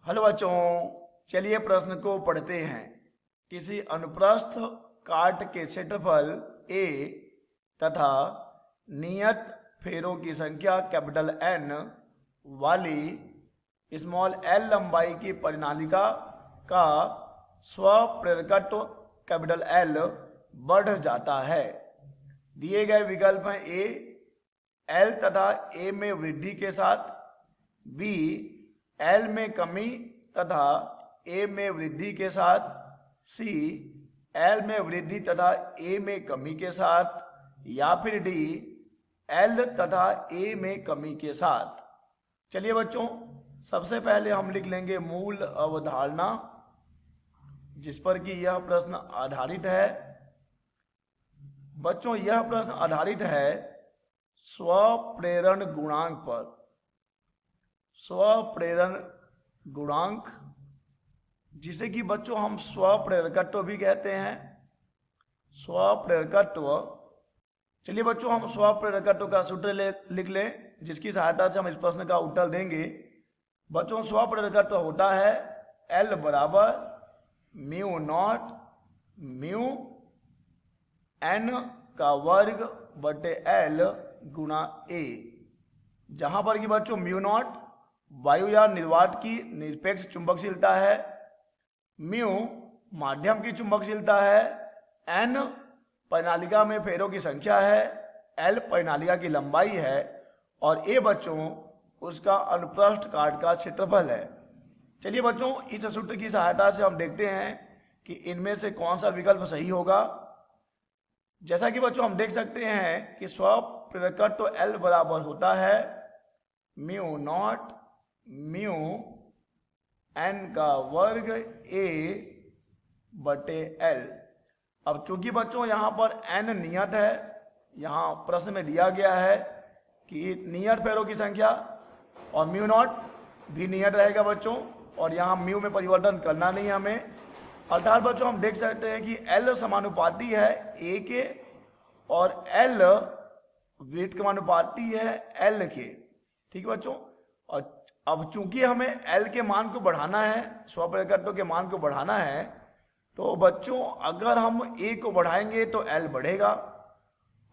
Hello बच्चों, चलिए प्रश्न को पढ़ते हैं। किसी अनुप्रस्थ काट के क्षेत्रफल a तथा नियत फेरों की संख्या कैपिटल N वाली स्मॉल l लंबाई की परिनालिका का स्वप्रेरकत्व कैपिटल L बढ़ जाता है। दिए गए विकल्प हैं a l तथा a में वृद्धि के साथ, b L में कमी तथा A में वृद्धि के साथ, C L में वृद्धि तथा A में कमी के साथ, या फिर D L तथा A में कमी के साथ। चलिए बच्चों, सबसे पहले हम लिख लेंगे मूल अवधारणा जिस पर कि यह प्रश्न आधारित है। बच्चों, यह प्रश्न आधारित है स्वप्रेरण गुणांक पर। स्वप्रेरण गुणांक जिसे कि बच्चों हम स्वप्रेरकत्व भी कहते हैं। स्वप्रेरकत्व, चलिए बच्चों हम स्वप्रेरकत्व का सूत्र लिख लें जिसकी सहायता से हम इस प्रश्न का उत्तर देंगे। बच्चों, स्वप्रेरकत्व होता है L बराबर म्यू नॉट म्यू n का वर्ग बटे L गुणा A, जहां पर कि बच्चों म्यू नॉट वायु या निर्वात की निरपेक्ष चुंबकशीलता है, म्यू माध्यम की चुंबकशीलता है, n परिनालिका में फेरों की संख्या है, L परिनालिका की लंबाई है और A बच्चों उसका अनुप्रस्थ काट का क्षेत्रफल है। चलिए बच्चों, इस सूत्र की सहायता से हम देखते हैं कि इनमें से कौन सा विकल्प सही होगा। जैसा कि बच्चों हम देख सकते हैं कि स्वप्रेरकत्व L बराबर होता है म्यू नॉट म्यू n का वर्ग A बटे L। अब चूंकि बच्चों यहाँ पर n नियत है, यहाँ प्रश्न में दिया गया है कि नियत फेरों की संख्या, और म्यू नॉट भी नियत रहेगा बच्चों, और यहाँ म्यू में परिवर्तन करना नहीं है हमें। अर्थात बच्चों हम देख सकते हैं कि L समानुपाती है A के और L वेट के समानुपाती है L के। ठीक है बच्चों, और अब चूंकि हमें L के मान को बढ़ाना है, स्वप्रेरकत्व के मान को बढ़ाना है, तो बच्चों अगर हम A को बढ़ाएंगे तो L बढ़ेगा,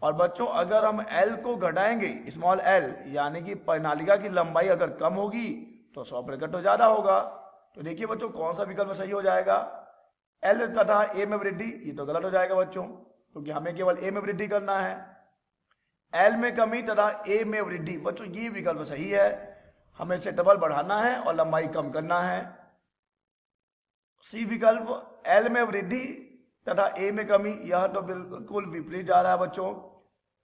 और बच्चों अगर हम L को घटाएंगे स्मॉल l यानी कि परिनालिका की लंबाई अगर कम होगी तो स्वप्रेरकत्व ज़्यादा होगा। तो देखिए बच्चों कौन सा विकल्प सही हो जाएगा। L तथा A में वृद्धि, ये तो गलत हो जाएगा बच्चों, क्योंकि हमें केवल A में वृद्धि करना है। L में कमी तथा A में वृद्धि, बच्चों ये विकल्प सही है। हमें क्षेत्रफल बढ़ाना है और लंबाई कम करना है। सी विकल्प L में वृद्धि तथा A में कमी, यह तो बिल्कुल विपरीत जा रहा है बच्चों।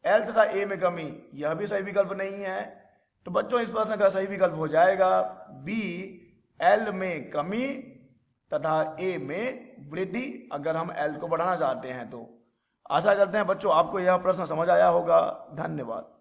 L तथा A में कमी, यह भी सही विकल्प नहीं है। तो बच्चों इस प्रश्न का सही विकल्प हो जाएगा B L में कमी तथा A में वृद्धि, अगर हम L को बढ़ाना चाहते हैं तो। आशा करते हैं बच्चों आपको यह प्रश्न समझ आया होगा। धन्यवाद।